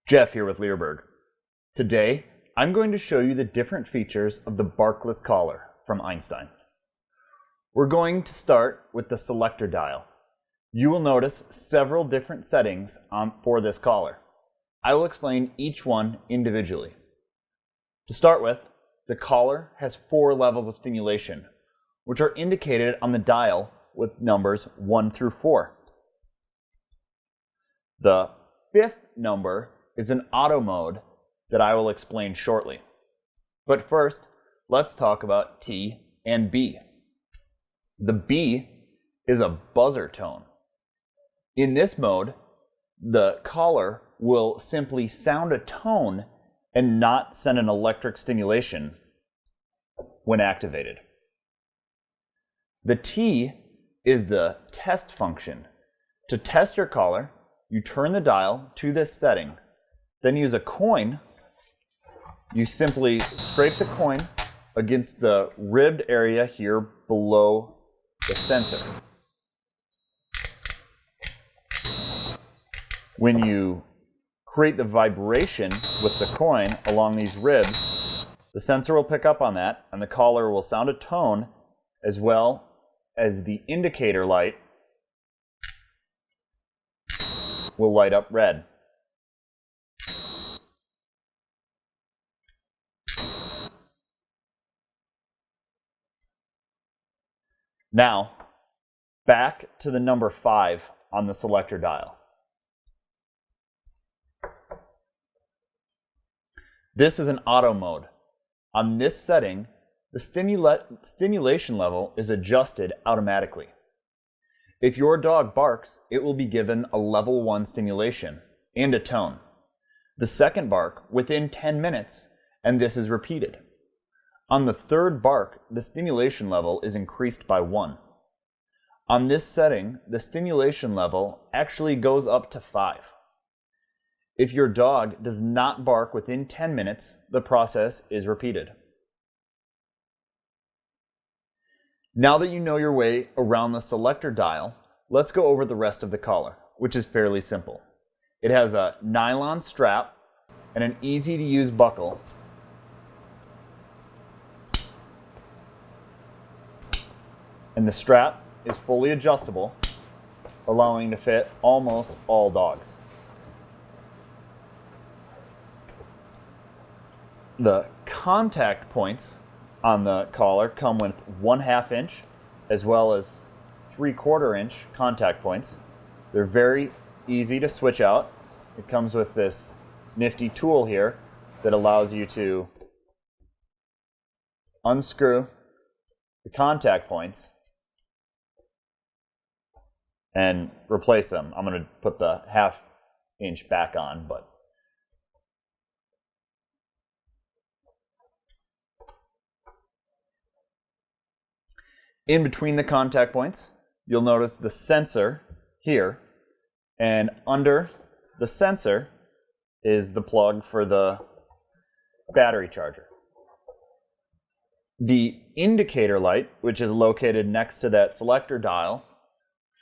Jeff here with Learberg. Today, I'm going to show you the different features of the BarkLess collar from Einstein. We're going to start with the selector dial. You will notice several different settings for this collar. I will explain each one individually. To start with, the collar has 4 levels of stimulation, which are indicated on the dial with numbers 1 through 4. The 5th number is an auto mode that I will explain shortly. But first, let's talk about T and B. The B is a buzzer tone. In this mode, the collar will simply sound a tone and not send an electric stimulation when activated. The T is the test function. To test your collar, you turn the dial to this setting, then use a coin. You simply scrape the coin against the ribbed area here below the sensor. When you create the vibration with the coin along these ribs, the sensor will pick up on that and the collar will sound a tone, as well as the indicator light will light up red. Now, back to the number 5 on the selector dial. This is an auto mode. On this setting, the stimulation level is adjusted automatically. If your dog barks, it will be given a level 1 stimulation and a tone. The second bark within 10 minutes, and this is repeated. On the third bark, the stimulation level is increased by 1. On this setting, the stimulation level actually goes up to 5. If your dog does not bark within 10 minutes, the process is repeated. Now that you know your way around the selector dial, let's go over the rest of the collar, which is fairly simple. It has a nylon strap and an easy-to-use buckle. And the strap is fully adjustable, allowing to fit almost all dogs. The contact points on the collar come with 1/2 inch as well as 3/4 inch contact points. They're very easy to switch out. It comes with this nifty tool here that allows you to unscrew the contact points and replace them. I'm going to put the 1/2 inch back on, but in between the contact points, you'll notice the sensor here, and under the sensor is the plug for the battery charger. The indicator light, which is located next to that selector dial,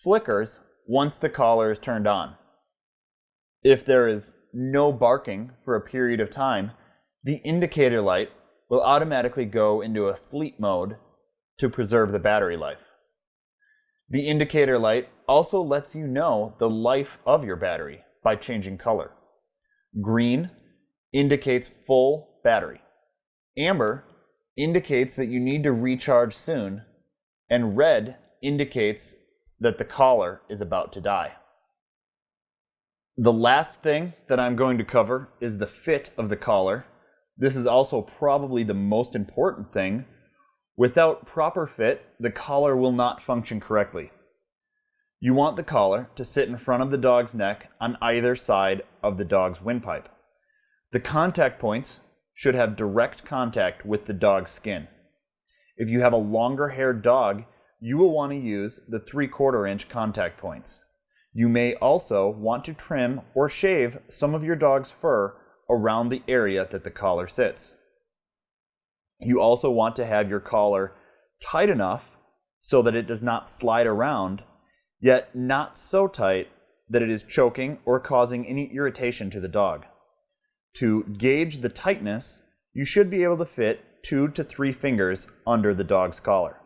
flickers once the collar is turned on. If there is no barking for a period of time, the indicator light will automatically go into a sleep mode to preserve the battery life. The indicator light also lets you know the life of your battery by changing color. Green indicates full battery. Amber indicates that you need to recharge soon, and red indicates that the collar is about to die. The last thing that I'm going to cover is the fit of the collar. This is also probably the most important thing. Without proper fit, the collar will not function correctly. You want the collar to sit in front of the dog's neck on either side of the dog's windpipe. The contact points should have direct contact with the dog's skin. If you have a longer haired dog, you will want to use the 3/4 inch contact points. You may also want to trim or shave some of your dog's fur around the area that the collar sits. You also want to have your collar tight enough so that it does not slide around, yet not so tight that it is choking or causing any irritation to the dog. To gauge the tightness, you should be able to fit 2 to 3 fingers under the dog's collar.